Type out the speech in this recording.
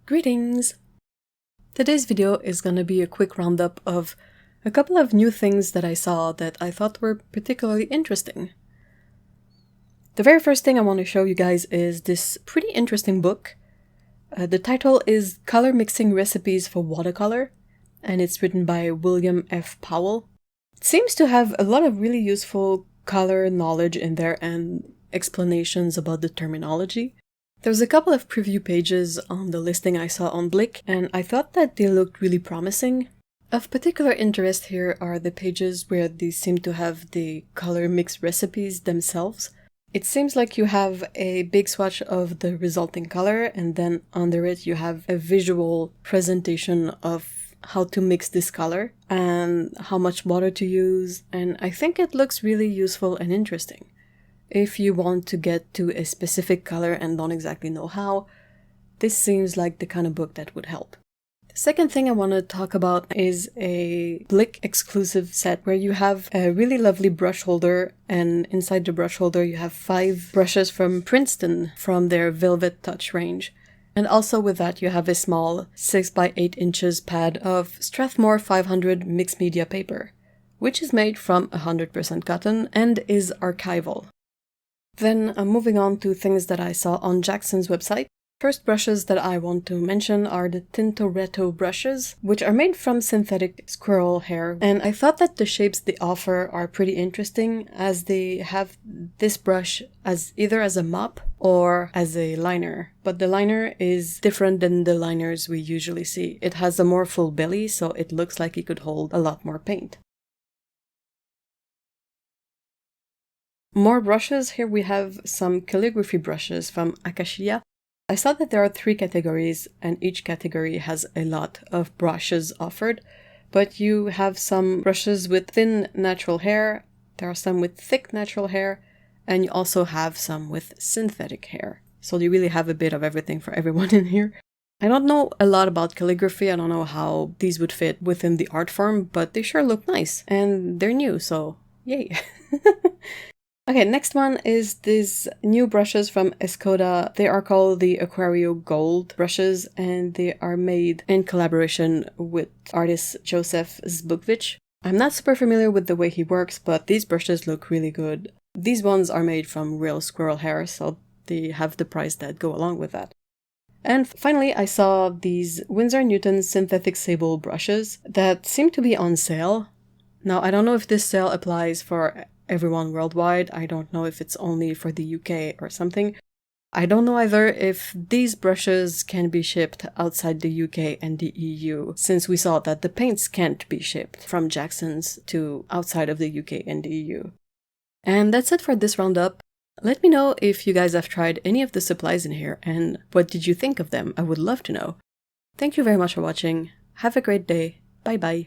Greetings! Today's video is gonna be a quick roundup of a couple of new things that I saw that I thought were particularly interesting. The very first thing I want to show you guys is this pretty interesting book. The title is Color Mixing Recipes for Watercolor, and it's written by William F. Powell. It seems to have a lot of really useful color knowledge in there and explanations about the terminology. There's a couple of preview pages on the listing I saw on Blick, and I thought that they looked really promising. Of particular interest here are the pages where they seem to have the color mix recipes themselves. It seems like you have a big swatch of the resulting color, and then under it you have a visual presentation of how to mix this color and how much water to use, and I think it looks really useful and interesting. If you want to get to a specific color and don't exactly know how, this seems like the kind of book that would help. The second thing I want to talk about is a Blick exclusive set where you have a really lovely brush holder, and inside the brush holder you have 5 brushes from Princeton from their Velvet Touch range. And also with that you have a small 6 by 8 inches pad of Strathmore 500 mixed media paper, which is made from 100% cotton and is archival. Then moving on to things that I saw on Jackson's website. First brushes that I want to mention are the Tintoretto Brushes, which are made from synthetic squirrel hair, and I thought that the shapes they offer are pretty interesting, as they have this brush as either as a mop or as a liner, but the liner is different than the liners we usually see. It has a more full belly, so it looks like it could hold a lot more paint. More brushes. Here we have some calligraphy brushes from Akashiya. I saw that there are 3 categories, and each category has a lot of brushes offered, but you have some brushes with thin natural hair, there are some with thick natural hair, and you also have some with synthetic hair. So you really have a bit of everything for everyone in here. I don't know a lot about calligraphy, I don't know how these would fit within the art form, but they sure look nice, and they're new, so yay! Okay, next one is these new brushes from Escoda. They are called the Aquario Gold brushes, and they are made in collaboration with artist Joseph Zbukvich. I'm not super familiar with the way he works, but these brushes look really good. These ones are made from real squirrel hair, so they have the price that go along with that. And finally, I saw these Winsor Newton synthetic sable brushes that seem to be on sale. Now, I don't know if this sale applies for everyone worldwide. I don't know if it's only for the UK or something. I don't know either if these brushes can be shipped outside the UK and the EU, since we saw that the paints can't be shipped from Jackson's to outside of the UK and the EU. And that's it for this roundup. Let me know if you guys have tried any of the supplies in here, and what did you think of them? I would love to know. Thank you very much for watching. Have a great day. Bye bye.